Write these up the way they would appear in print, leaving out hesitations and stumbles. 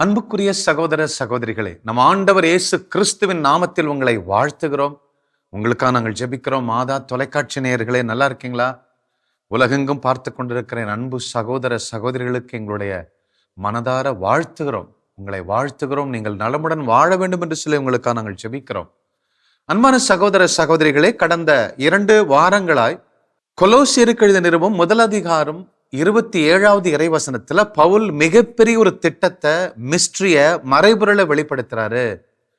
அன்புக்குரிய சகோதர சகோதரிகளே, நம் ஆண்டவர் இயேசு கிறிஸ்துவின் நாமத்தில் உங்களை வாழ்த்துகிறோம். உங்களுக்காக நாங்கள் ஜெபிக்கிறோம். மாதா தொலைக்காட்சி நேயர்களே, நல்லா இருக்கீங்களா? உலகெங்கும் பார்த்து கொண்டிருக்கிற என் அன்பு சகோதர சகோதரிகளுக்கு எங்களுடைய மனதார வாழ்த்துகிறோம். உங்களை வாழ்த்துகிறோம். நீங்கள் நலமுடன் வாழ வேண்டும் என்று சொல்லி உங்களுக்காக நாங்கள் ஜெபிக்கிறோம். அன்பான சகோதர சகோதரிகளே, கடந்த 2 வாரங்களாய் கொலோசியருக்கு எழுதிய நிருபம் 1 அதிகாரம் 27வது இறைவசனத்துல பவுல் மிகப்பெரிய ஒரு திட்டத்தை, மிஸ்ட்ரிய, மறைபொருளை வெளிப்படுத்துறாரு.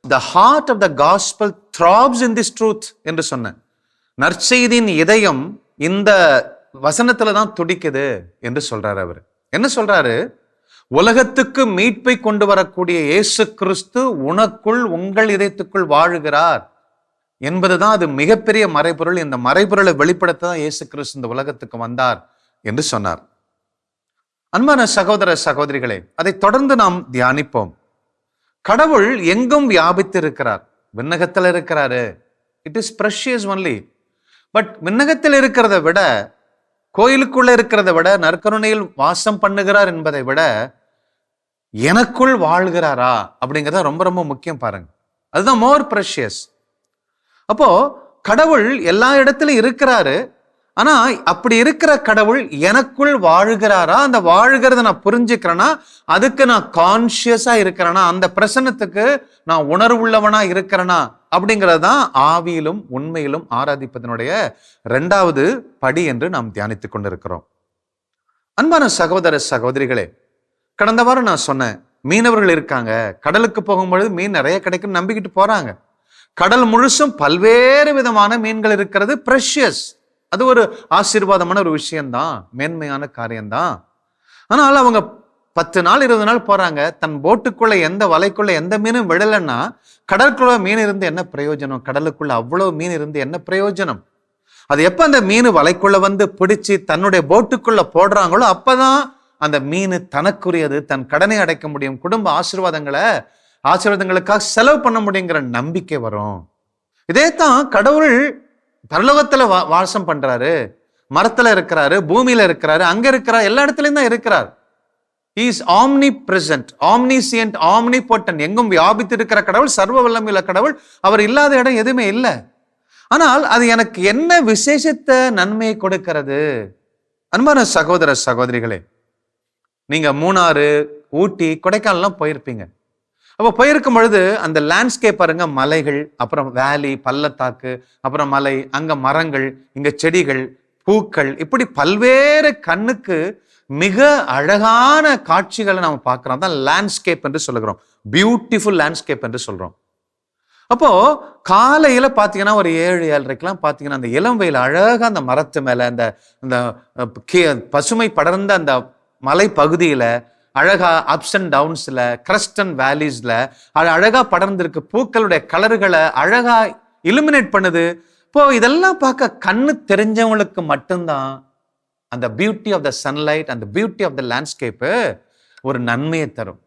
The heart of the gospel throbs in this truth என்று சொன்ன நற்செய்தியின் இதயம் இந்த வசனத்துல தான் துடிக்குது என்று சொல்றாரு. அவர் என்ன சொல்றாரு? உலகத்துக்கு மீட்பை கொண்டு வரக்கூடிய இயேசு கிறிஸ்து உனக்குள், உங்கள் இதயத்துக்குள் வாழுகிறார் என்பதுதான் அது மிகப்பெரிய மறைபொருள். இந்த மறைபொருளை வெளிப்படுத்த தான் இயேசு கிறிஸ்து இந்த உலகத்துக்கு வந்தார் என்று சொன்னார். அன்பான சகோதர சகோதரிகளே, அதை தொடர்ந்து நாம் தியானிப்போம். கடவுள் எங்கும் வியாபித்து இருக்கிறார். விண்ணகத்தில் இருக்கிறாரு. It is precious only. But விண்ணகத்தில் இருக்கிறத விட, கோயிலுக்குள்ள இருக்கிறத விட, நற்கருணையில் வாசம் பண்ணுகிறார் என்பதை விட எனக்குள் வாழ்கிறாரா அப்படிங்கிறத ரொம்ப ரொம்ப முக்கியம். பாருங்க, அதுதான் மோர் பிரஷியஸ். அப்போ கடவுள் எல்லா இடத்திலும் இருக்கிறாரு. ஆனா அப்படி இருக்கிற கடவுள் எனக்குள் வாழுகிறாரா? அந்த வாழுகிறத நான் புரிஞ்சுக்கிறேன்னா, அதுக்கு நான் கான்சியஸா இருக்கிறேனா, அந்த பிரசன்னத்துக்கு நான் உணர்வுள்ளவனா இருக்கிறேனா அப்படிங்கிறதான் ஆவியிலும் உண்மையிலும் ஆராதிப்பதனுடைய 2வது படி என்று நாம் தியானித்துக் கொண்டிருக்கிறோம். அன்பான சகோதர சகோதரிகளே, கடந்த வாரம் நான் சொன்னேன், மீனவர்கள் இருக்காங்க, கடலுக்கு போகும்பொழுது மீன் நிறைய கிடைக்கும் நம்பிக்கிட்டு போறாங்க. கடல் முழுசும் பல்வேறு விதமான மீன்கள் இருக்கிறது. பிரஷியஸ். அது ஒரு ஆசீர்வாதமான ஒரு விஷயம்தான், மேன்மையான காரியம்தான். ஆனால் அவங்க 10 நாள் 20 நாள் போறாங்க. தன் போட்டுக்குள்ள, எந்த வலைக்குள்ள எந்த மீனும் விடலைன்னா, கடற்குள்ள மீன் இருந்து என்ன பிரயோஜனம்? கடலுக்குள்ள அவ்வளவு மீன் இருந்து என்ன பிரயோஜனம்? அது எப்ப அந்த மீன் வலைக்குள்ள வந்து பிடிச்சு தன்னுடைய போட்டுக்குள்ள போடுறாங்களோ அப்பதான் அந்த மீன் தனக்குரியது, தன் கடனை அடைக்க முடியும், குடும்ப ஆசீர்வாதங்களுக்காக செலவு பண்ண முடியுங்கிற நம்பிக்கை வரும். இதே தான் கடவுள் பரலோகத்துல வாசம் பண்றாரு, மரத்துல இருக்கிறாரு, பூமியில இருக்கிறாரு, அங்க இருக்கிறார், எல்லா இடத்துலயும் தான் இருக்கிறார். He is omnipresent, omniscient, omnipotent. எங்கும் வியாபித்து இருக்கிற கடவுள், சர்வ வல்லமையுள்ள கடவுள். அவர் இல்லாத இடம் எதுவுமே இல்லை. ஆனால் அது எனக்கு என்ன விசேஷத்தை, நன்மையை கொடுக்கிறது? அன்பான சகோதர சகோதரிகளே, நீங்க மூணாறு, ஊட்டி, கொடைக்கானல்லாம் போயிருப்பீங்க. அப்போ போயிருக்கும் பொழுது அந்த லேண்ட்ஸ்கேப் பாருங்க, மலைகள், அப்புறம் வேலி, பள்ளத்தாக்கு, அப்புறம் மலை, அங்க மரங்கள், இங்க செடிகள், பூக்கள், இப்படி பல்வேறு கண்ணுக்கு மிக அழகான காட்சிகளை நம்ம பார்க்கிறோம். தான் லேண்ட்ஸ்கேப் என்று சொல்லுகிறோம், பியூட்டிஃபுல் லேண்ட்ஸ்கேப் என்று சொல்றோம். அப்போ காலையில பாத்தீங்கன்னா ஒரு 7-7:30 பாத்தீங்கன்னா அந்த இளம் வெயில் அழகா அந்த மரத்து மேல, அந்த பசுமை படர்ந்த அந்த மலை பகுதியில அழகா அப்ஸ் அண்ட் டவுன்ஸ்ல, கிரஸ்ட் அண்ட் வேலிஸ்ல அழகா படர்ந்திருக்கு. பூக்களுடைய கலர்களை அழகா இலுமினேட் பண்ணுது. இப்போ இதெல்லாம் பார்க்க கண்ணு தெரிஞ்சவங்களுக்கு மட்டும்தான் அந்த பியூட்டி ஆஃப் த சன்லைட், அந்த பியூட்டி ஆஃப் த லேண்ட்ஸ்கேப் ஒரு நன்மையை தரும்.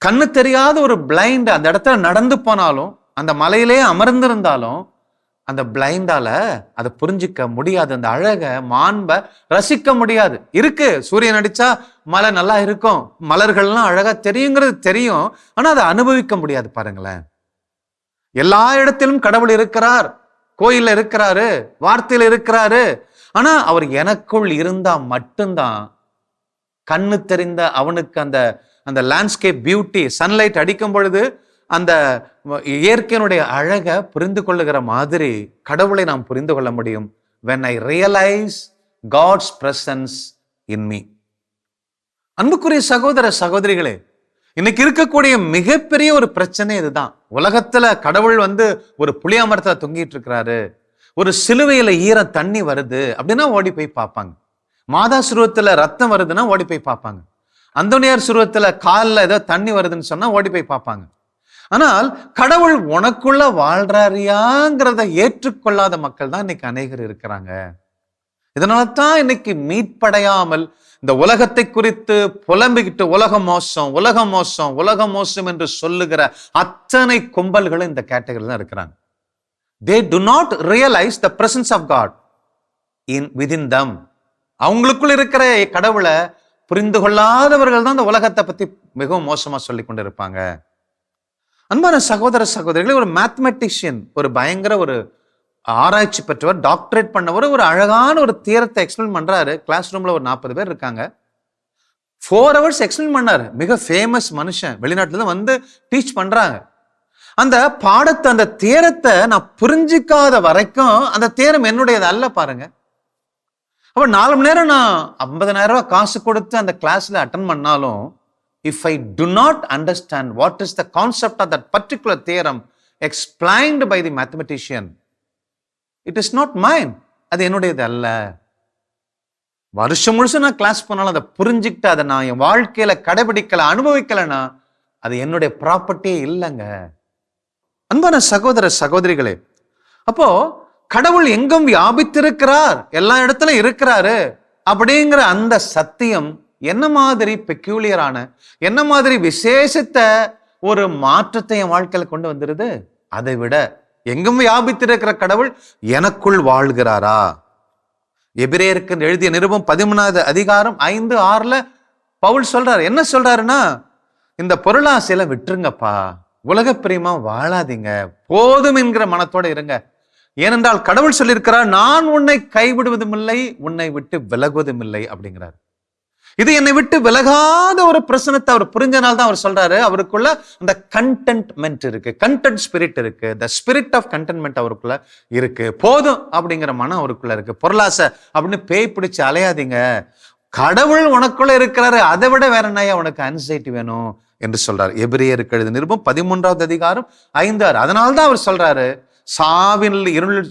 கண்ணு தெரியாத ஒரு பிளைண்ட் அந்த இடத்துல நடந்து போனாலும், அந்த மலையிலே அமர்ந்திருந்தாலும், அந்த பிளைண்டால அதை புரிஞ்சிக்க முடியாது. அந்த அழக, மாண்பை ரசிக்க முடியாது. இருக்கு, சூரியன் அடிச்சா மலை நல்லா இருக்கும், மலர்கள்லாம் அழகா தெரியுங்கிறது தெரியும். ஆனா அதை அனுபவிக்க முடியாது. பாருங்களேன், எல்லா இடத்திலும் கடவுள் இருக்கிறார், கோயில்ல இருக்கிறாரு, வார்த்தையில இருக்கிறாரு. ஆனா அவர் எனக்குள் இருந்தா மட்டும்தான் கண்ணு தெரிந்த அவனுக்கு அந்த லேண்ட்ஸ்கேப் பியூட்டி, சன்லைட் அடிக்கும் பொழுது அந்த இயற்கையினுடைய அழக புரிந்து கொள்ளுகிற மாதிரி கடவுளை நாம் புரிந்து கொள்ள முடியும். when I realize God's presence in me. அன்புக்குரிய சகோதர சகோதரிகளே, இன்னைக்கு இருக்கக்கூடிய மிகப்பெரிய ஒரு பிரச்சனை இதுதான். உலகத்துல கடவுள் ஒரு புளிய மரத்துல தொங்கிட்டு இருக்கிறாரு, ஒரு சிலுவையில தண்ணி வருது அப்படின்னா ஓடி போய் பார்ப்பாங்க. மாதா சுருவத்துல ரத்தம் வருதுன்னா ஓடி போய் பார்ப்பாங்க. அந்தோனியார் சுருவத்துல காலில் ஏதோ தண்ணி வருதுன்னு சொன்னா ஓடி போய் பார்ப்பாங்க. ஆனால் கடவுள் உனக்குள்ள வாழ்றாரியாங்கிறத ஏற்றுக்கொள்ளாத மக்கள் தான் இன்னைக்கு அநேகர் இருக்கிறாங்க. இதனால்தான் இன்னைக்கு மீட்படையாமல் இந்த உலகத்தை குறித்து புலம்பிக்கிட்டு உலகம் மோசம், உலகம் மோசம், உலகம் மோசம் என்று சொல்லுகிற அத்தனை கும்பல்களும் இந்த கேட்டகரியில் தான் இருக்கிறாங்க. They do not realize the presence of God within them. அவங்களுக்குள்ள இருக்கிற கடவுளை புரிந்து கொள்ளாதவர்கள் தான் இந்த உலகத்தை பத்தி மிகவும் மோசமா சொல்லி கொண்டு இருப்பாங்க. அன்பான சகோதர சகோதரிகளே, ஒரு மேத்தமெட்டிஷியன், ஒரு பயங்கர ஒரு ஆராய்ச்சி பெற்றவர், டாக்டரேட் பண்ணவர், ஒரு அழகான ஒரு தியரத்தை எக்ஸ்பிளைன் பண்றாரு. கிளாஸ் ரூம்ல ஒரு 40 பேர் இருக்காங்க. 4 hours எக்ஸ்பிளைன் பண்ணாரு. மிக ஃபேமஸ் மனுஷன், வெளிநாட்டுல இருந்து வந்து டீச் பண்றாங்க. அந்த பாடத்தை, அந்த தியரத்தை நான் புரிஞ்சிக்காத வரைக்கும் அந்த தியரம் என்னுடையது அல்ல பாருங்க. அப்ப 4 மணி நேரம் நான் 50,000 ரூபாய் காசு கொடுத்து அந்த கிளாஸ்ல அட்டன் பண்ணாலும், if I do not understand what is the concept of that particular theorem explained by the mathematician, it is not mine. அது என்னுடையது அல்ல. வருஷம் முழுசும் நான் கிளாஸ் போனாலும் அதை புரிஞ்சுக்கிட்டு அதை நான் என் வாழ்க்கையில கடைபிடிக்கல, அனுபவிக்கலன்னா அது என்னுடைய ப்ராப்பர்ட்டியே இல்லைங்க. அன்பான சகோதர சகோதரிகளே, அப்போ கடவுள் எங்கும் வியாபித்திருக்கிறார், எல்லா இடத்துல இருக்கிறாரு அப்படிங்கிற அந்த சத்தியம் என்ன மாதிரி பெக்யூலியரான, என்ன மாதிரி விசேஷத்த ஒரு மாற்றத்தை என் வாழ்க்கையில கொண்டு வந்துருது. அதை விட எங்கும் வியாபித்திருக்கிற கடவுள் எனக்குள் வாழ்கிறாரா? எபிரேயருக்கு எழுதிய நிருபம் 13வது அதிகாரம் 5-6 பவுல் சொல்றாரு. என்ன சொல்றாருன்னா, இந்த பொருளாசையில விட்டுருங்கப்பா, உலக பிரியமா வாழாதீங்க, போதும் என்கிற மனத்தோட இருங்க. ஏனென்றால் கடவுள் சொல்லியிருக்கிறார், நான் உன்னை கைவிடுவதும் இல்லை, உன்னை விட்டு விலகுவதும் இல்லை அப்படிங்கிறார். இது என்னை விட்டு விலகாத ஒரு பிரச்சனத்தை அவர் புரிஞ்சனால தான் அவர் சொல்றாரு. அவருக்குள்ள அந்த கண்டென்ட்மெண்ட் இருக்கு, கண்டென்ட் ஸ்பிரிட் இருக்கு, த ஸ்பிரிட் ஆஃப் கண்டென்ட்மெண்ட் அவருக்குள்ள இருக்கு. போதும் அப்படிங்கிற மனம் அவருக்குள்ள இருக்கு. பொருளாசை அப்படின்னு பேய் பிடிச்சு அலையாதீங்க, கடவுள் உனக்குள்ள இருக்கிறாரு, அதை விட வேற என்னையா உனக்கு ஆன்சைட்டி வேணும் என்று சொல்றாரு. எபிரேயருக்கு எழுதிய நிருபம் 13வது அதிகாரம் 5-6. அதனால்தான் அவர் சொல்றாரு, சாவின்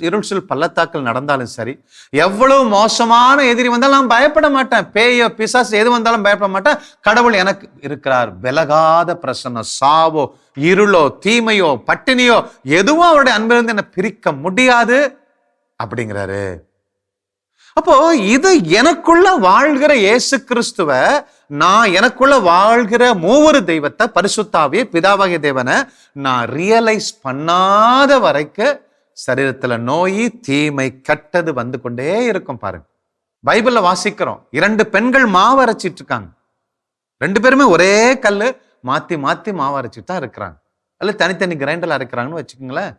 இருள் பள்ளத்தாக்கள் நடந்தாலும் சரி, எவ்வளவு மோசமான எதிரி வந்தாலும் நான் பயப்பட மாட்டேன், பேயோ பிசாசு எது வந்தாலும் பயப்பட மாட்டேன், கடவுள் எனக்கு இருக்கிறார். விலகாத பிரசன்னம், சாவோ இருளோ தீமையோ பட்டினியோ எதுவும் அவருடைய அன்பிலிருந்து என்னை பிரிக்க முடியாது அப்படிங்கிறாரு. அப்போ இது எனக்குள்ள வாழ்கிற இயேசு கிறிஸ்துவ, நான் எனக்குள்ள வாழ்கிற மூவரு தெய்வத்தை, பரிசுத்தாவிய பிதாவாகிய தேவனை நான் ரியலைஸ் பண்ணாத வரைக்கும் சரீரத்துல நோய் தீமை கெட்டது வந்து கொண்டே இருக்கும். பாருங்க, பைபிள்ல வாசிக்கிறோம், 2 பெண்கள் மாவு அரைச்சிட்டு இருக்காங்க. 2 பேருமே ஒரே கல்லு மாத்தி மாத்தி மாவு அரைச்சிட்டு தான் இருக்கிறாங்க. அல்ல தனித்தனி கிரைண்டர்ல அரைக்கிறாங்கன்னு வச்சுக்கோங்களேன்.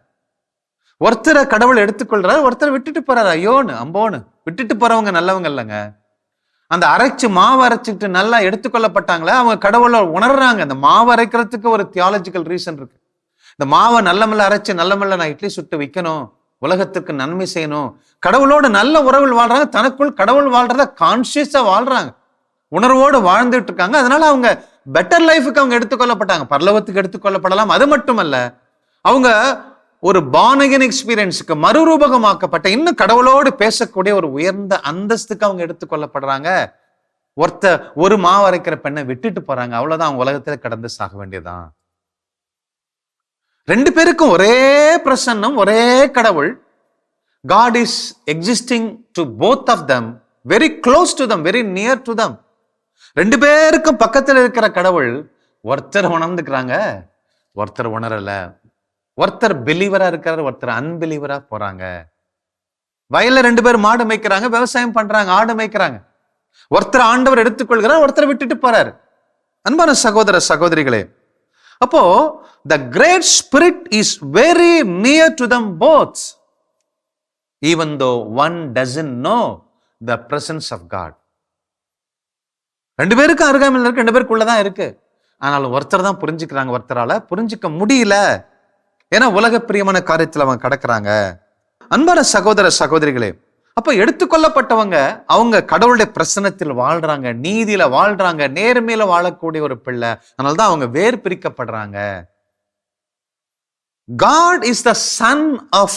ஒருத்தரை கடவுள் எடுத்துக்கொள்றாரு, ஒருத்தரை விட்டுட்டு போறாரு. ஐயோன்னு அம்போன்னு விட்டுட்டு போறவங்க நல்லவங்க இல்லைங்க. அந்த அரைச்சு மாவு அரைச்சிட்டு நல்லா எடுத்துக்கொள்ளப்பட்டாங்களே, அவங்க கடவுளை உணர்றாங்க. அந்த மாவு அரைக்கிறதுக்கு ஒரு தியாலஜிக்கல் ரீசன் இருக்கு. இந்த மாவை நல்ல அரைச்சு நல்ல நான் இட்லி சுட்டு விற்கணும், உலகத்துக்கு நன்மை செய்யணும், கடவுளோட நல்ல உறவில் வாழ்றாங்க, தனக்குள் கடவுள் வாழ்றத கான்சியஸா வாழ்றாங்க, உணர்வோடு வாழ்ந்துட்டு இருக்காங்க. அதனால அவங்க பெட்டர் லைஃபுக்கு அவங்க எடுத்துக்கொள்ளப்பட்டாங்க, பரலோகத்துக்கு எடுத்துக்கொள்ளப்படலாம். அது மட்டுமல்ல, அவங்க ஒரு born again எக்ஸ்பீரியன்ஸுக்கு மறுரூபகமாக்கப்பட்ட, இன்னும் கடவுளோடு பேசக்கூடிய ஒரு உயர்ந்த அந்தஸ்துக்கு அவங்க எடுத்துக்கொள்ளப்படுறாங்க. ஒரு மாவு அரைக்கிற பெண்ணை விட்டுட்டு போறாங்க, அவ்வளவுதான், அவங்க உலகத்துல கடந்து சாக வேண்டியதான். 2 பேருக்கும் ஒரே பிரசன்னம், ஒரே கடவுள். God is existing to both of them, very close to them, very near to them. 2 பேருக்கும் பக்கத்தில் இருக்கிற கடவுள் ஒருத்தர் உணர்ந்துக்கிறாங்க, ஒருத்தர் உணரல. ஒருத்தர் பிலீவரா இருக்கிறார், ஒருத்தர் அன்பிலீவரா போறாங்க. வயல்ல 2 பேர் மாடு மேய்க்கிறாங்க, விவசாயம் பண்றாங்க, ஆடு மேய்க்கிறாங்க. ஒருத்தர் ஆண்டவர் எடுத்துக்கொள்கிறார், ஒருத்தர் விட்டுட்டு போறாரு. அன்பான சகோதர சகோதரிகளே, அப்போ the great spirit is very near to them both, even though one doesn't know the presence of God. 2 பேருக்கு அருகாமையில் இருக்கு, 2 பேருக்குள்ளதான் இருக்கு. ஆனாலும் ஒருத்தர் தான் புரிஞ்சுக்கிறாங்க, ஒருத்தரால புரிஞ்சுக்க முடியல. ஏன்னா உலக பிரியமான காரியத்துல அவங்க கடக்குறாங்க. அன்பான சகோதர சகோதரிகளே, அப்ப எடுத்துக்கொள்ளப்பட்டவங்க அவங்க கடவுளுடைய பிரசன்னத்தில் வாழ்றாங்க, நீதியில வாழ்றாங்க, நேர்மையில வாழக்கூடிய ஒரு பிள்ளை. அதனால்தான் அவங்க வேறு பிரிக்கப்படுறாங்க. God is the sun of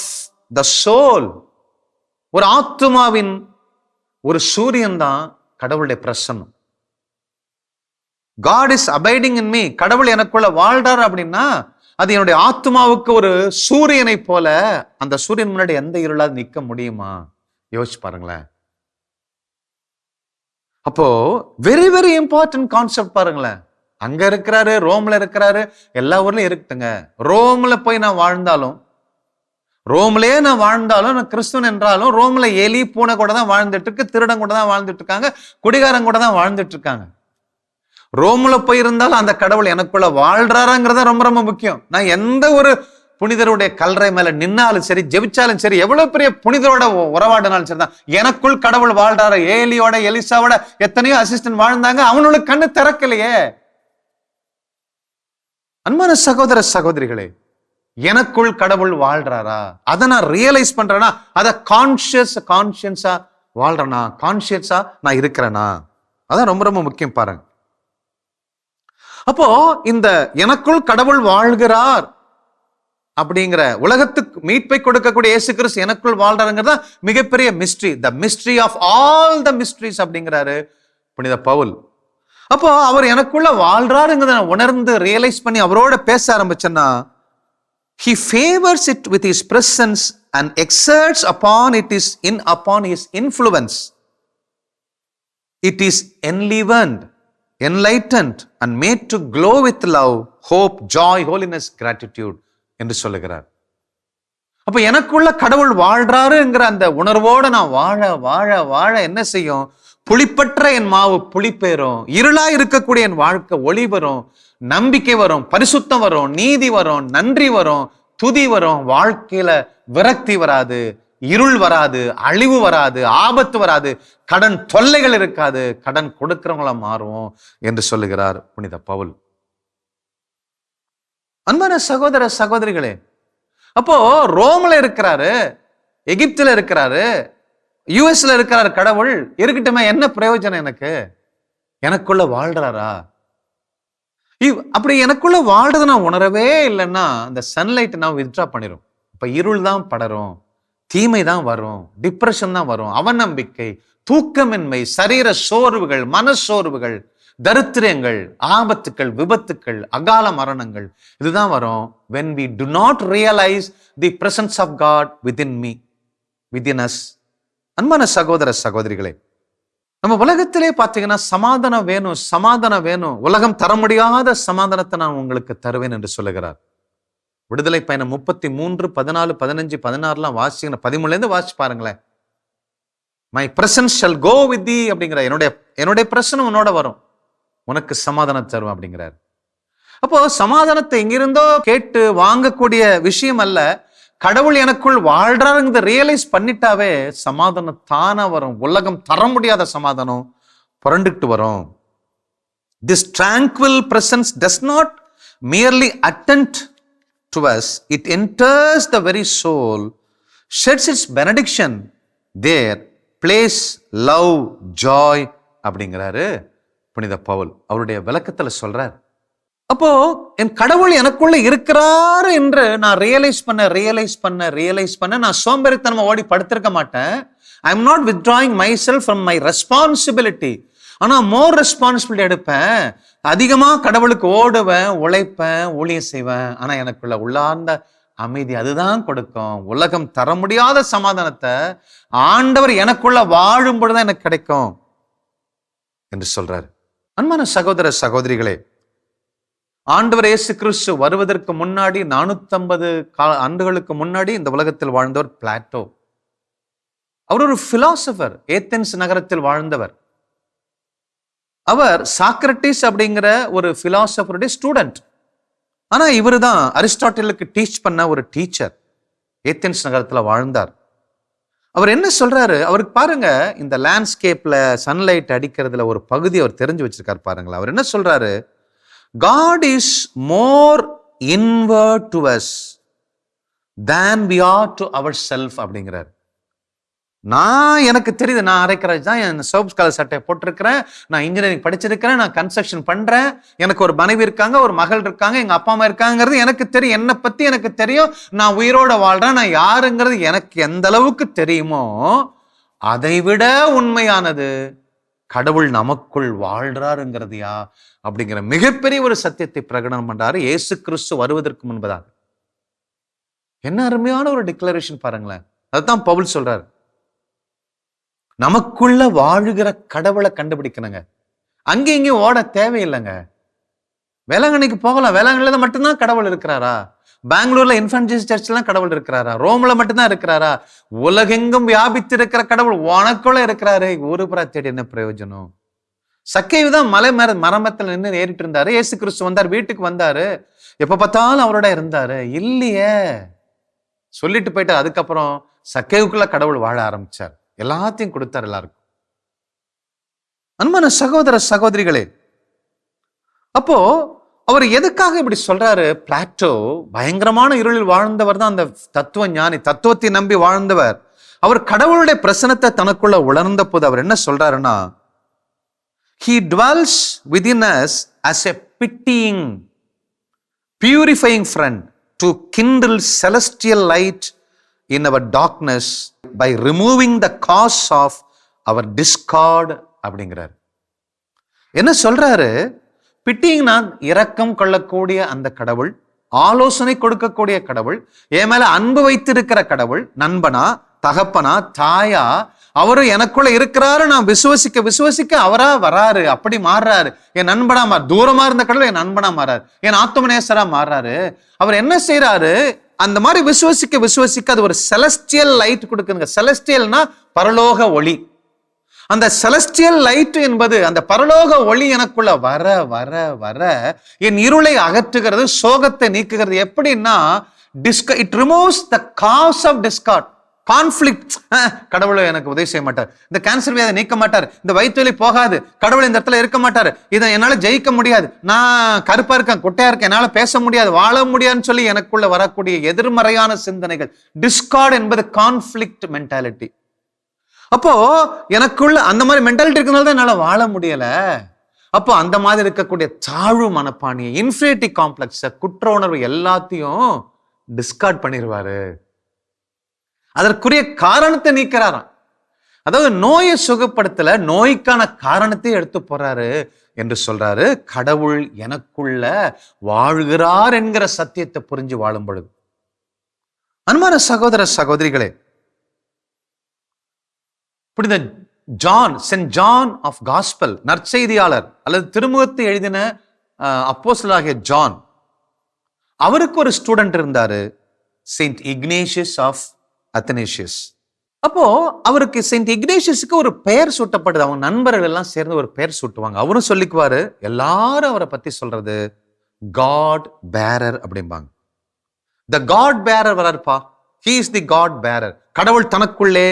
the soul. ஒரு ஆத்துமாவின் ஒரு சூரியன் தான் கடவுளுடைய பிரசன்னம். God is abiding in me. கடவுள் எனக்குள்ள வாழ்றாரு அப்படின்னா அது என்னுடைய ஆத்மாவுக்கு ஒரு சூரியனை போல. அந்த சூரியன் முன்னாடி எந்த இருளாது நிக்க முடியுமா? யோசிச்சு பாருங்களேன். அப்போ வெரி வெரி இம்பார்ட்டன்ட் கான்செப்ட் பாருங்களேன். அங்க இருக்கிறாரு, ரோம்ல இருக்கிறாரு, எல்லா ஊர்லயும் இருக்குங்க. ரோம்ல போய் நான் வாழ்ந்தாலும், ரோம்லயே நான் வாழ்ந்தாலும், நான் கிறிஸ்துவன் என்றாலும், ரோம்ல எலி பூனை கூட தான் வாழ்ந்துட்டு இருக்கு, திருடன் கூட தான் வாழ்ந்துட்டு இருக்காங்க, குடிகாரன் கூட தான் வாழ்ந்துட்டு இருக்காங்க. ரோம்ல போயிருந்தாலும் அந்த கடவுள் எனக்குள்ள வாழ்றாராங்கிறத ரொம்ப ரொம்ப முக்கியம். நான் எந்த ஒரு புனிதருடைய கல்லறை மேல நின்னாலும் சரி, ஜெபிச்சாலும் சரி, எவ்வளவு பெரிய புனிதரோட உறவாடினாலும் சரிதான், எனக்குள் கடவுள் வாழ்றாரு. ஏலியோட எலிசாவோட எத்தனையோ அசிஸ்டன்ட் வாழ்ந்தாங்க, அவனுக்கு கண்ணு திறக்கலையே. அன்பான சகோதர சகோதரிகளே, எனக்குள் கடவுள் வாழ்றாரா, அதை நான் ரியலைஸ் பண்றேனா, அதை கான்சியஸா வாழ்றேனா, கான்சியஸா நான் இருக்கிறேனா, அதான் ரொம்ப ரொம்ப முக்கியம் பாருங்க. அப்போ இந்த எனக்குள் கடவுள் வாழ்கிறார் அப்படிங்கிற உலகத்துக்கு மீட்பை கொடுக்கக்கூடிய இயேசு கிறிஸ்து எனக்குள் வாழ்றாருங்கிறதா மிகப்பெரிய mystery. The mystery of all the mysteries அப்படிங்கிறாரு புனித பவுல். அப்போ அவர் எனக்குள்ள வாழ்றாருங்கிறத உணர்ந்து ரியலைஸ் பண்ணி அவரோட பேச ஆரம்பிச்சேன்னா, he favors it with his presence and exerts upon his influence. It is enlightened and made to glow with love, hope, joy, holiness, gratitude என்று சொல்லுகிறார். அப்ப எனக்குள்ள கடவுள் வாழ்றாருங்கிற அந்த உணர்வோட நான் வாழ வாழ வாழ என்ன செய்யும், புளிப்பற்ற என் மாவு புளிப்பேறும், இருளா இருக்கக்கூடிய என் வாழ்க்கை ஒளி வரும், நம்பிக்கை வரும், பரிசுத்தம் வரும், நீதி வரும், நன்றி வரும், துதி வரும். வாழ்க்கையில விரக்தி வராது, இருள் வராது, அழிவு வராது, ஆபத்து வராது, கடன் தொல்லைகள் இருக்காது, கடன் கொடுக்கிறவங்கள மாறுவோம் என்று சொல்லுகிறார் புனித பவுல். அன்பான சகோதர சகோதரிகளே, அப்போ ரோம்ல இருக்கிறாரு, எகிப்துல இருக்கிறாரு, யுஎஸ்ல இருக்கிறாரு கடவுள், இருக்கட்டுமே, என்ன பிரயோஜனம் எனக்கு? எனக்குள்ள வாழ்றாரா? அப்படி எனக்குள்ள வாழ்றதை நான் உணரவே இல்லைன்னா அந்த சன்லைட் நான் வித்ட்ரா பண்ணிடும். இப்ப இருள் தான் படரும், தீமை தான் வரும், டிப்ரெஷன் தான் வரும், அவநம்பிக்கை, தூக்கமின்மை, சரீர சோர்வுகள், மனசோர்வுகள், தரித்திரங்கள், ஆபத்துக்கள், விபத்துக்கள், அகால மரணங்கள், இதுதான் வரும் when we do not realize the presence of God within us. அன்பான சகோதர சகோதரிகளே, நம்ம உலகத்திலே பார்த்தீங்கன்னா சமாதானம் வேணும், சமாதானம் வேணும், உலகம் தர முடியாத சமாதானத்தை நான் உங்களுக்கு தருவேன் என்று சொல்லுகிறார். விடுதலை பயணம் 33, 14, 15, 16 வாசிங்க, 13 வாசிச்சு பாருங்களேன். My presence shall go with the அப்படிங்கிற, என்னுடைய பிரசன்னம் உன்னோட வரும், உனக்கு சமாதானம் தரும் அப்படிங்கிறார். அப்போ சமாதானத்தை எங்கிருந்தோ கேட்டு வாங்கக்கூடிய விஷயம் அல்ல, கடவுள் எனக்குள் வாழ்றாருங்கிறத ரியலைஸ் பண்ணிட்டாவே சமாதானம் தானா வரும். உலகம் தர முடியாத சமாதானம் புரண்டுட்டு வரும். This tranquil presence does not merely attend to us, it enters the very soul, sheds its benediction there, place love, joy அப்படிங்கிறாரு புனித பவுல். அவருடைய விளக்கத்துல சொல்றார். அப்போ என் கடவுள் எனக்குள்ள இருக்கிறாரு என்று நான் ரியலைஸ் பண்ண நான் சோம்பேறித்தனமா ஓடி படுத்திருக்க மாட்டேன். I am not withdrawing myself from my responsibility. ஆனா மோர் ரெஸ்பான்சிபிலிட்டி எடுப்பேன், அதிகமா கடவுளுக்கு ஓடுவேன், உழைப்பேன், ஊழியம் செய்வேன். ஆனா எனக்குள்ள உள்ளார்ந்த அமைதி அதுதான் கொடுக்கும். உலகம் தர முடியாத சமாதானத்தை ஆண்டவர் எனக்குள்ள வாழும் பொழுதுதான் எனக்கு கிடைக்கும் என்று சொல்றாரு. அன்பான சகோதர சகோதரிகளே, ஆண்டவர் இயேசு கிறிஸ்து வருவதற்கு முன்னாடி 450 ஆண்டுகளுக்கு முன்னாடி இந்த உலகத்தில் வாழ்ந்தவர் பிளாட்டோ. அவர் ஒரு பிலாசபர், ஏத்தென்ஸ் நகரத்தில் வாழ்ந்தவர். அவர் சாக்ரட்டிஸ் அப்படிங்கிற ஒரு பிலாசபருடைய ஸ்டூடெண்ட். ஆனா இவரு தான் அரிஸ்டாட்டிலுக்கு டீச் பண்ண ஒரு டீச்சர். ஏத்தென்ஸ் நகரத்துல வாழ்ந்தார். அவர் என்ன சொல்றாரு, அவருக்கு பாருங்க, இந்த லேண்ட்ஸ்கேப்ல சன்லைட் அடிக்கிறதுல ஒரு பகுதி அவர் தெரிஞ்சு வச்சிருக்காரு பாருங்களேன். அவர் என்ன சொல்றாரு, God is more inward to us than we are to ourselves அப்படிங்கிறார். நான் எனக்கு தெரியுது, நான் அரைக்கராஜ் தான், என் சோப் கலர் சட்டையை போட்டிருக்கிறேன், நான் இன்ஜினியரிங் படிச்சிருக்கிறேன், நான் கன்ஸ்ட்ரக்ஷன் பண்றேன், எனக்கு ஒரு மனைவி இருக்காங்க, ஒரு மகள் இருக்காங்க, எங்க அப்பா அம்மா இருக்காங்கிறது எனக்கு தெரியும், என்னை பத்தி எனக்கு தெரியும், நான் உயிரோட வாழ்றேன், நான் யாருங்கிறது எனக்கு எந்த அளவுக்கு தெரியுமோ அதை விட உண்மையானது கடவுள் நமக்குள் வாழ்றாருங்கிறதையா அப்படிங்கிற மிகப்பெரிய ஒரு சத்தியத்தை பிரகடனம் பண்றாரு இயேசு கிறிஸ்து வருவதற்கு முன்பதாக. என்ன அருமையான ஒரு டிக்ளரேஷன் பாருங்களேன். அதுதான் பவுல் சொல்றாரு, நமக்குள்ள வாழுகிற கடவுளை கண்டுபிடிக்கணுங்க. அங்கே இங்கேயும் ஓட தேவையில்லைங்க. வேளாங்கண்ணிக்கு போகலாம், வேளாங்கண்ணில மட்டும்தான் கடவுள் இருக்கிறாரா? பெங்களூர்ல இன்ஃபன்ட் ஜீசஸ் சர்ச்லாம் கடவுள் இருக்கிறாரா? ரோம்ல மட்டும்தான் இருக்கிறாரா? உலகெங்கும் வியாபித்து இருக்கிற கடவுள் உனக்குள்ள இருக்கிறாரு. ஒரு புறா தேடி என்ன பிரயோஜனம்? சக்கேயு தான் மலை மரமத்துல நின்று ஏறிட்டு இருந்தாரு. இயேசு கிறிஸ்து வந்தார், வீட்டுக்கு வந்தாரு. எப்ப பார்த்தாலும் அவரோட இருந்தாரு. இல்லையே, சொல்லிட்டு போயிட்டார். அதுக்கப்புறம் சக்கேவுக்குள்ள கடவுள் வாழ ஆரம்பிச்சார். எல்லாத்தையும் கொடுத்தார் எல்லாருக்கும். அன்பான சகோதர சகோதரிகளே, அப்போ அவர் எதுக்காக இப்படி சொல்றாரு? பிளாட்டோ பயங்கரமான இருளில் வாழ்ந்தவர் தான் அந்த தத்துவ ஞானி, தத்துவத்தை நம்பி வாழ்ந்தவர். அவர் கடவுளுடைய பிரசனத்தை தனக்குள்ள உணர்ந்த போது அவர் என்ன சொல்றாருன்னா, he dwells within us as a pitying, purifying friend to kindle celestial light in our darkness by removing the cause of our discord அப்படிங்கிறார். என்ன சொல்றாரு? பிட்டிங்னா இரக்கம் கொள்ளக்கூடிய அந்த கடவுள், ஆலோசனை கொடுக்கக்கூடிய கடவுள், என் மேல அன்பு வைத்திருக்கிற கடவுள், நண்பனா, தகப்பனா, தாயா, அவரு எனக்குள்ள இருக்கிறாரு. நான் விசுவசிக்க விசுவசிக்க அவரா வராரு, அப்படி மாறுறாரு. என் நண்பனா தூரமா இருந்த கடவுள் என் நண்பனா மாறாரு, என் ஆத்மநேசரா மாறுறாரு. அவர் என்ன செய்யறாரு? அந்த மாதிரி விசுவசிக்க விசுவசிக்க அது ஒரு செலஸ்டியல் லைட் கொடுக்குங்க. செலஸ்டியல்னா பரலோக ஒளி. அந்த செலஸ்டியல் லைட் என்பது அந்த பரலோக ஒளி எனக்குள்ள வர வர வர என் இருளை அகற்றுகிறது, சோகத்தை நீக்குகிறது. எப்படின்னா, it removes the cause of discord, conflict. கடவுளை எனக்கு உதவி செய்ய மாட்டார், இந்த கேன்சர் வியாதை நீக்க மாட்டார், இந்த வயிற்று வலி போகாது, கடவுள் இந்த இடத்துல இருக்க மாட்டார், இதை என்னால ஜெயிக்க முடியாது, நான் கருப்பா இருக்கேன், குட்டையா இருக்கேன், என்னால பேச முடியாது, வாழ முடியாதுன்னு சொல்லி எனக்குள்ள வரக்கூடிய எதிர்மறையான சிந்தனைகள். டிஸ்கார்ட் என்பது கான்ஃபிளிக்ட் மென்டாலிட்டி. அப்போ எனக்குள்ள அந்த மாதிரி மென்டாலிட்டி இருக்கிறதுனால தான் என்னால வாழ முடியல. அப்போ அந்த மாதிரி இருக்கக்கூடிய தாழ்வு மனப்பாணியை, இன்ஃபீரியாரிட்டி காம்ப்ளெக்ஸ், குற்ற உணர்வு எல்லாத்தையும் டிஸ்கார்ட் பண்ணிடுவாரு. அதற்குரிய காரணத்தை நீக்கிறாராம். அதாவது நோயை சுகப்படுத்தல, நோய்க்கான காரணத்தை எடுத்து போறாரு என்று சொல்றாரு. கடவுள் எனக்குள்ள வாழ்கிறார் என்கிற சத்தியத்தை புரிஞ்சு வாழும் பொழுது. அன்பான சகோதர சகோதரிகளே, புனித John, Saint John of gospel, நற்செய்தியாளர் அல்லது திருமுகத்தை எழுதின அப்போஸ்தலனாகிய ஜான், அவருக்கு ஒரு ஸ்டூடெண்ட் இருந்தாரு, செயின்ட் இக்னேஷியஸ் ஆஃப் அத்தனேஷியஸ். அப்போ அவருக்கு செயின்ட் இக்னேஷியஸுக்கு ஒரு பெயர் சூட்டப்படுது. அவங்க நண்பர்கள் எல்லாம் சேர்ந்து ஒரு பெயர் சூட்டுவாங்க. அவரும் சொல்லிக்குவாரு, எல்லாரும் அவரை பத்தி சொல்றது காட் பேரர் அப்படிம்பாங்க. த காட் பேரர் வராருப்பா, he is the God bearer. கடவுள் தனக்குள்ளே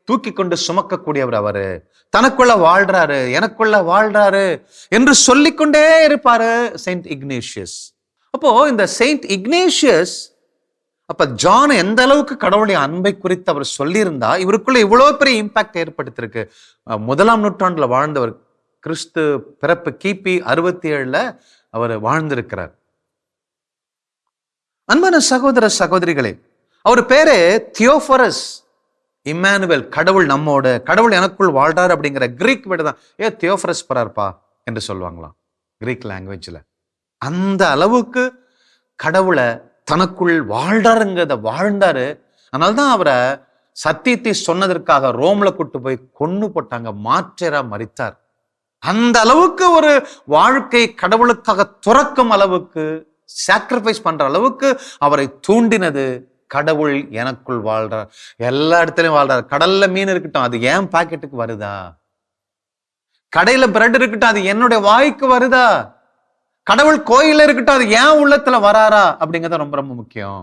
தூக்கி கொண்டு சுமக்கக்கூடியவர், அவரு தனக்குள்ள வாழ்றாரு, எனக்குள்ள வாழ்றாரு என்று சொல்லிக்கொண்டே இருப்பாரு செயின்ட் இக்னேஷியஸ். அப்போ இந்த செயின்ட் இக்னேஷியஸ், அப்ப ஜான் எந்த அளவுக்கு கடவுளுடைய அன்பை குறித்து அவர் சொல்லியிருந்தா இவருக்குள்ள இவ்வளவு பெரிய இம்பாக்ட் ஏற்படுத்திருக்கு. 1ஆம் நூற்றாண்டுல வாழ்ந்தவர், கிறிஸ்து பிறப்பு கிபி 67ல அவர் வாழ்ந்திருக்கிறார். அன்பான சகோதர சகோதரிகளே, அவர் பேரு தியோபரஸ், இம்மானுவேல், கடவுள் நம்மோட, கடவுள் எனக்குள் வாழ்றாரு அப்படிங்கிற கிரீக் வேர்டு தான். தியோபரஸ் பரார்ப்பா என்று சொல்லுவாங்களாம் கிரீக் லாங்குவேஜ்ல. அந்த அளவுக்கு கடவுளை தனக்குள் வாழ்றாருங்கிறத வாழ்ந்தாரு. அதனால்தான் அவரை சத்தியத்தை சொன்னதற்காக ரோம்ல கூட்டு போய் கொன்னு போட்டாங்க, மாற்றரா மரித்தார். அந்த அளவுக்கு ஒரு வாழ்க்கை கடவுளுக்காக துறக்கும் அளவுக்கு, சாக்ரிஃபைஸ் பண்ற அளவுக்கு அவரை தூண்டினது கடவுள் எனக்குள் வாழ்றார். எல்லா இடத்துலயும் வாழ்றார். கடல்ல மீன் இருக்கட்டும், அது ஏன் பாக்கெட்டுக்கு வருதா? கடையில பிரெட் இருக்கட்டும், அது என்னுடைய வாய்க்கு வருதா? கடவுள் கோயில இருக்கட்டும், அது ஏன் உள்ளத்துல வராரா அப்படிங்கிறது ரொம்ப ரொம்ப முக்கியம்.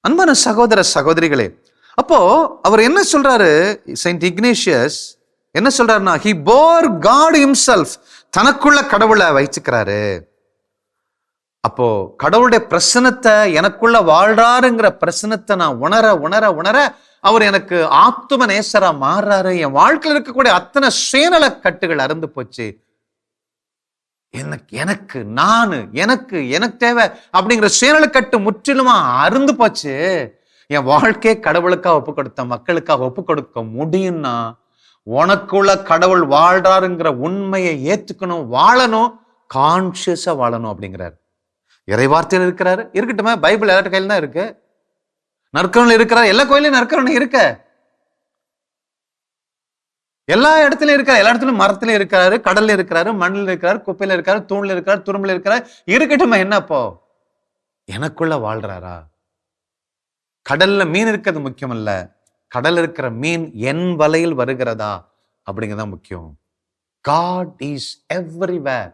அன்பான சகோதர சகோதரிகளே, அப்போ அவர் என்ன சொல்றாரு, செயின்ட் இக்னேஷியஸ் என்ன சொல்றாருன்னா, he bore God himself, தனக்குள்ள கடவுளை வைச்சுக்கிறாரு. அப்போ கடவுளுடைய பிரசனத்தை, எனக்குள்ள வாழ்றாருங்கிற பிரசனத்தை நான் உணர உணர உணர அவர் எனக்கு ஆத்தும நேசரா மாறுறாரு. என் வாழ்க்கையில் இருக்கக்கூடிய அத்தனை சுயநல கட்டுகள் அருந்து போச்சு. எனக்கு நானு எனக்கு எனக்கு தேவை அப்படிங்கிற சுயநல கட்டு முற்றிலுமா அருந்து போச்சு. என் வாழ்க்கையை கடவுளுக்காக ஒப்பு கொடுத்த, மக்களுக்காக ஒப்பு கொடுக்க முடியும்னா உனக்குள்ள கடவுள் வாழ்றாருங்கிற உண்மையை ஏத்துக்கணும், வாழணும், கான்சியஸா வாழணும் அப்படிங்கிறார். இறைவார்த்தையில் இருக்கிறாரு, இருக்கட்டுமே, பைபிள் எல்லா கையில தான் இருக்கு. நற்கருணை இருக்கிறார், எல்லா கோயிலையும் நற்கருணை இருக்க, எல்லா இடத்துலயும் இருக்காரு, எல்லா இடத்துலயும் மரத்துல இருக்கிறாரு, கடல்ல இருக்கிறாரு, மண்ணில் இருக்கிறாரு, குப்பையில இருக்காரு, தூண்ல இருக்காரு, துரும்புல இருக்கிறாரு. இருக்கட்டுமே, என்னப்போ எனக்குள்ள வாழ்றாரா? கடல்ல மீன் இருக்கிறது முக்கியம் இல்ல, கடல் இருக்கிற மீன் என் வலையில் வருகிறதா அப்படிங்கிறதா முக்கியம். God is everywhere.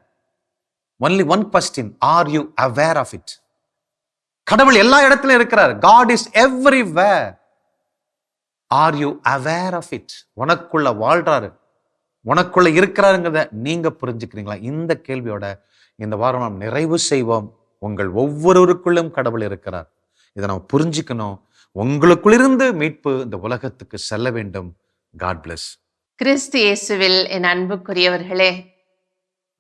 Only one question, are you aware of it? கடவுள் எல்லா இடத்திலும் இருக்கிறார். God is everywhere. Are you aware of it? உனக்குள்ள வாழ்றாரு, உனக்குள்ள இருக்கிறாருங்கிறத நீங்க புரிஞ்சுக்கிறீங்களா? இந்த கேள்வியோட இந்த வாரம் நாம் நிறைவு செய்வோம். உங்கள் ஒவ்வொருவருக்குள்ளும் கடவுள் இருக்கிறார். இதை நம்ம புரிஞ்சுக்கணும். உங்களுக்குள்ளிருந்து மீட்பு இந்த உலகத்துக்கு செல்ல வேண்டும். God bless. கிறிஸ்து இயேசுவில் என் அன்புக்குரியவர்களே,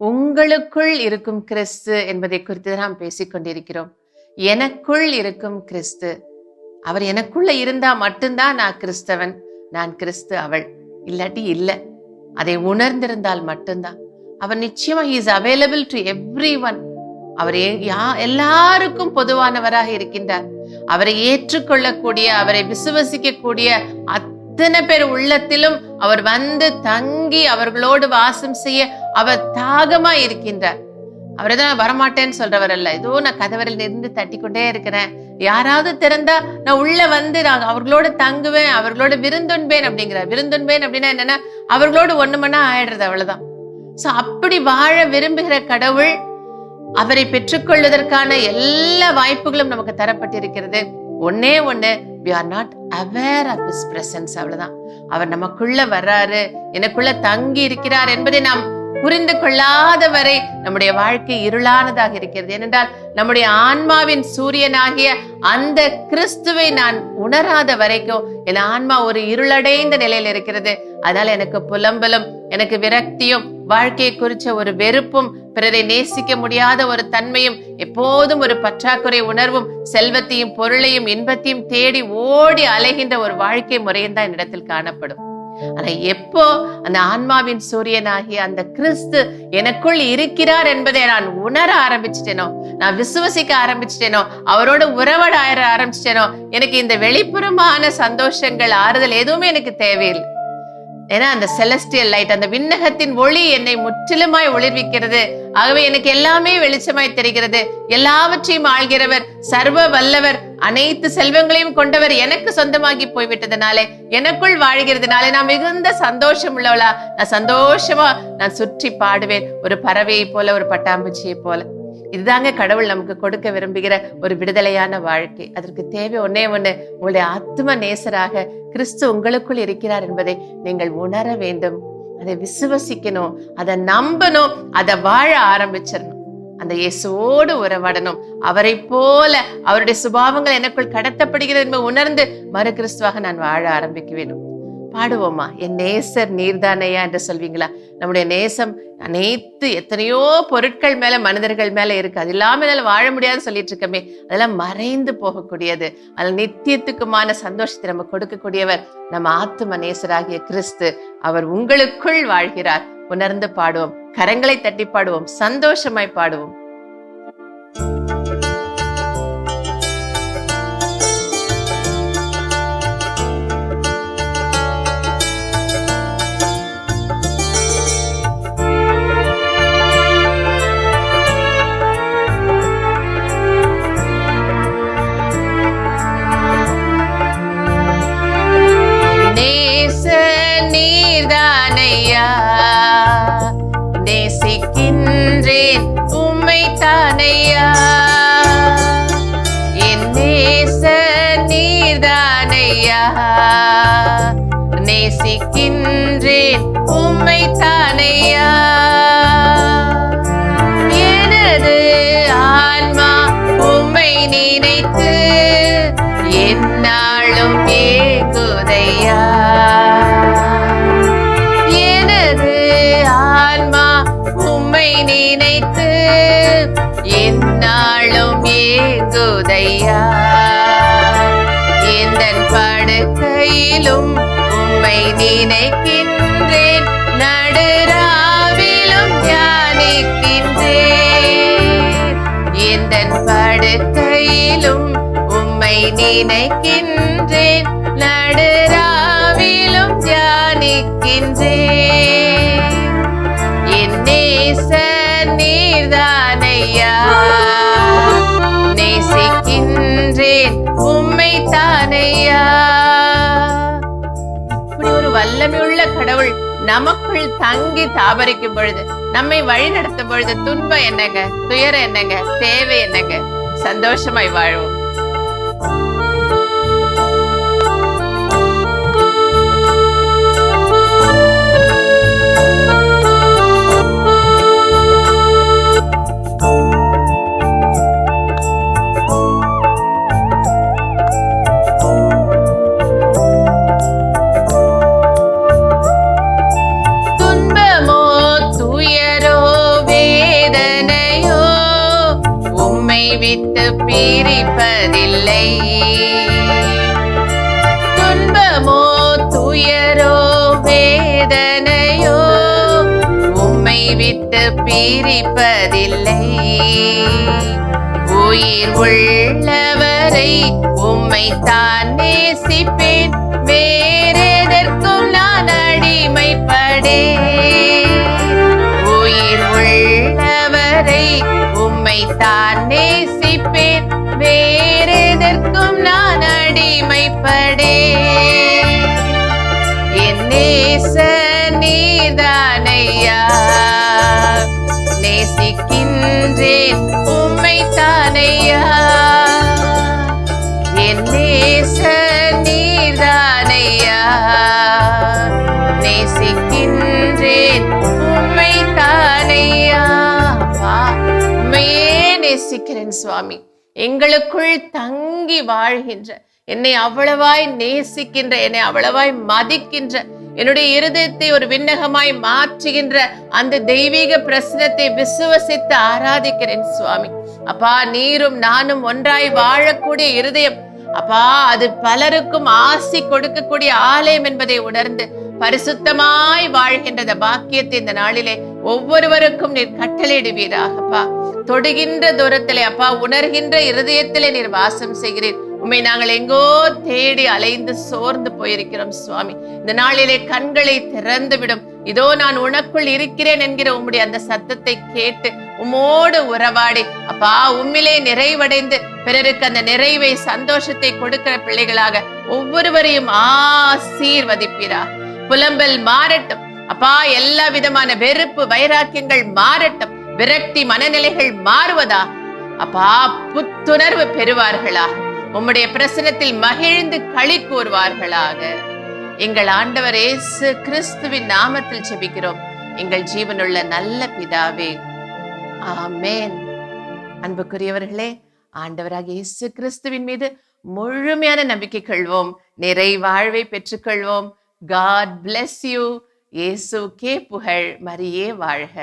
உங்களுக்குள் இருக்கும் கிறிஸ்து என்பதை குறித்து நாம் பேசிக்கொண்டிருக்கிறோம். எனக்குள் இருக்கும் கிறிஸ்து, அவர் எனக்குள்ள இருந்தா மட்டும்தான் நான் கிறிஸ்தவன், நான் கிறிஸ்து அவள், இல்லாட்டி இல்லை. அதை உணர்ந்திருந்தால் மட்டும்தான் அவர் நிச்சயமா he is available to everyone. அவர் எல்லாருக்கும் பொதுவானவராக இருக்கின்றார். அவரை ஏற்றுக்கொள்ளக்கூடிய, அவரை விசுவசிக்கக்கூடிய அத்தனை பேர் உள்ளத்திலும் அவர் வந்து தங்கி அவர்களோடு வாசம் செய்ய அவர் தாகமா இருக்கின்றார். அவரை தான் வரமாட்டேன்னு சொல்றவர் அல்ல. ஏதோ நான் கதவரில் இருந்து தட்டி கொண்டே இருக்கிறேன், யாராவது திறந்தா நான் உள்ள வந்து நான் அவர்களோட தங்குவேன், அவர்களோட விருந்துண்பேன் அப்படிங்கிறார். விருந்துண்பேன் அப்படின்னா என்னன்னா அவர்களோடு ஒண்ணுமன்னா ஆயிடுறது, அவ்வளவுதான். சோ அப்படி வாழ விரும்புகிற கடவுள், அவரை பெற்றுக்கொள்வதற்கான எல்லா வாய்ப்புகளும் நமக்கு தரப்பட்டிருக்கிறது. ஒன்னே ஒண்ணு, we are not aware of his presence. அவ்வளவுதான். அவர் நமக்குள்ள வர்றாரு, எனக்குள்ள தங்கி இருக்கிறார் என்பதை நாம் புரிந்து கொள்ளாத வரை நம்முடைய வாழ்க்கை இருளானதாக இருக்கிறது. ஏனென்றால் நம்முடைய ஆன்மாவின் சூரியனாகிய அந்த கிறிஸ்துவை நான் உணராத வரைக்கும் என் ஆன்மா ஒரு இருளடைந்த நிலையில் இருக்கிறது. அதனால எனக்கு புலம்பலும், எனக்கு விரக்தியும், வாழ்க்கையை குறிச்ச ஒரு வெறுப்பும், பிறரை நேசிக்க முடியாத ஒரு தன்மையும், எப்போதும் ஒரு பற்றாக்குறை உணர்வும், செல்வத்தையும் பொருளையும் இன்பத்தையும் தேடி ஓடி அலைகின்ற ஒரு வாழ்க்கை முறையும் தான் என்னிடத்தில் காணப்படும். ஆனா எப்போ அந்த ஆன்மாவின் சூரியனாகிய அந்த கிறிஸ்து எனக்குள் இருக்கிறார் என்பதை நான் உணர ஆரம்பிச்சிட்டேனோ, நான் விசுவசிக்க ஆரம்பிச்சிட்டேனோ, அவரோட உறவாட ஆரம்பிச்சிட்டேனோ, எனக்கு இந்த வெளிப்புறமான சந்தோஷங்கள், ஆறுதல் எதுவுமே எனக்கு தேவையில்லை. ஏன்னா அந்த செலஸ்டியல் லைட், அந்த விண்ணகத்தின் ஒளி என்னை முற்றிலுமாய் ஒளிர்விக்கிறது. ஆகவே எனக்கு எல்லாமே வெளிச்சமாய் தெரிகிறது. எல்லாவற்றையும் ஆள்கிறவர், சர்வ வல்லவர், அனைத்து செல்வங்களையும் கொண்டவர் எனக்கு சொந்தமாகி போய்விட்டதுனாலே, எனக்குள் வாழ்கிறதுனாலே நான் மிகுந்த சந்தோஷம் உள்ளவளா, நான் சந்தோஷமா நான் சுற்றி பாடுவேன், ஒரு பறவையை போல, ஒரு பட்டாம்பூச்சியை போல. இதுதாங்க கடவுள் நமக்கு கொடுக்க விரும்புகிற ஒரு விடுதலையான வாழ்க்கை. அதற்கு தேவை ஒன்னே ஒண்ணு, உங்களுடைய ஆத்ம நேசராக கிறிஸ்து உங்களுக்குள் இருக்கிறார் என்பதை நீங்கள் உணர வேண்டும். அதை விசுவசிக்கணும், அதை நம்பணும், அதை வாழ ஆரம்பிச்சிடணும். அந்த இயேசுவோடு உறவாடணும். அவரை போல அவருடைய சுபாவங்கள் எனக்குள் கடத்தப்படுகிறது என்பதை உணர்ந்து மறு கிறிஸ்துவாக நான் வாழ ஆரம்பிக்க வேண்டும். பாடுவோமா, என் நேசர் நீர்தானையா என்று சொல்வீங்களா? நம்முடைய நேசம் அனைத்து எத்தனையோ பொருட்கள் மேல, மனிதர்கள் மேல இருக்கு. அது இல்லாம என்னால வாழ முடியாதுன்னு சொல்லிட்டு இருக்கமே, அதெல்லாம் மறைந்து போகக்கூடியது. அதில் நித்தியத்துக்குமான சந்தோஷத்தை நம்ம கொடுக்கக்கூடியவர் நம்ம ஆத்தும நேசராகிய கிறிஸ்து. அவர் உங்களுக்குள் வாழ்கிறார். உணர்ந்து பாடுவோம், கரங்களை தட்டி பாடுவோம், சந்தோஷமாய் பாடுவோம். நேசிக்கின்றேன் உம்மை தானையா, என் நேசர் நீர்தானையா, நேசிக்கின்றேன் உம்மை தானையா. எனது ஆன்மா உம்மை நினைத்து எந்நாளும் ஏங்குதையா, நினைத்து எந்நாளும் ஏங்குதையா. எந்தன் படுக்கையிலும் உம்மை நினைக்கின்றேன், நடுராவிலும் தியானிக்கின்றேன். எந்தன் படுக்கையிலும் உம்மை நினைக்கின்றேன், நடுராவிலும் தியானிக்கின்றேன். என் நேசர் நீர்தானையா, நேசிக்கின்றேன் உம்மை தானையா. இப்படி ஒரு வல்லமையுள்ள கடவுள் நமக்குள் தங்கி தாபரிக்கும் பொழுது, நம்மை வழி நடத்தும் பொழுது துன்பம் என்னங்க, துயரம் என்னங்க, தேவை என்னங்க, சந்தோஷமாய் வாழ்வோம். விட்டு பிரிப்பதில்லை. துன்பமோ துயரோ வேதனையோ உம்மை விட்டு பிரிப்பதில்லை. உயிர் உள்ளவரை உம்மை தான் நேசிப்பேன், வேறெதற்கும் நான் அடிமைப்படேன். உயிர் உள்ளவரை உம்மை தான் நேசிப்பேன், வேறெதற்கும் நான் அடிமைப்படேன். என் நேச நீதானையா, நேசிக்கின்றேன் உம்மை தானையா. என் நேச நீதானையா, நேசிக்கின்றேன் உம்மை தானையா. உம்மையே நேசிக்கிறேன் சுவாமி. எங்களுக்குள் தங்கி வாழ்கின்ற, என்னை அவ்வளவாய் நேசிக்கின்ற, என்னை அவ்வளவாய் மதிக்கின்ற, என்னுடைய இருதயத்தை ஒரு விண்ணகமாய் மாற்றுகின்ற அந்த தெய்வீக பிரசனத்தை விசுவசித்து ஆராதிக்கிறேன் சுவாமி. அப்பா, நீரும் நானும் ஒன்றாய் வாழக்கூடிய இருதயம் அப்பா, அது பலருக்கும் ஆசி கொடுக்கக்கூடிய ஆலயம் என்பதை உணர்ந்து பரிசுத்தமாய் வாழ்கின்ற பாக்கியத்தை இந்த நாளிலே ஒவ்வொருவருக்கும் நீர் கட்டளையிடுவீராகப்பா. தொடுகின்ற தூரத்திலே அப்பா, உணர்கின்ற இருதயத்திலே நீர் வாசம் செய்கிறீர். உம்மை நாங்கள் எங்கோ தேடி அலைந்து சோர்ந்து போயிருக்கிறோம் சுவாமி. இந்த நாளிலே கண்களை திறந்து விடும். இதோ நான் உனக்குள் இருக்கிறேன் என்கிற உம்முடைய அந்த சத்தத்தை கேட்டு உம்மோடு உறவாடி அப்பா, உம்மிலே நிறைவடைந்து பிறருக்கு அந்த நிறைவை சந்தோஷத்தை கொடுக்கிற பிள்ளைகளாக ஒவ்வொருவரையும் ஆசீர்வதிப்பீரா. புலம்பல் மாறட்டும் அப்பா, எல்லா விதமான வெறுப்பு வைராக்கியங்கள் மாறட்டும், விரக்தி மனநிலைகள் மாறுவதா அப்பா, புத்துணர்வு பெறுவார்களா, உம்முடைய பிரசனத்தில் மகிழ்ந்து களி கூறுவார்களாக. எங்கள் ஆண்டவர் இயேசு கிறிஸ்துவின் நாமத்தில் ஜெபிக்கிறோம் எங்கள் ஜீவனுள்ள நல்ல பிதாவே, ஆமென். அன்புக்குரியவர்களே, ஆண்டவராகிய இயேசு கிறிஸ்துவின் மீது முழுமையான நம்பிக்கை கொள்வோம், நிறை வாழ்வை பெற்றுக்கொள்வோம். God bless you. இயேசுக்கே புகழ், மரியே வாழ்க.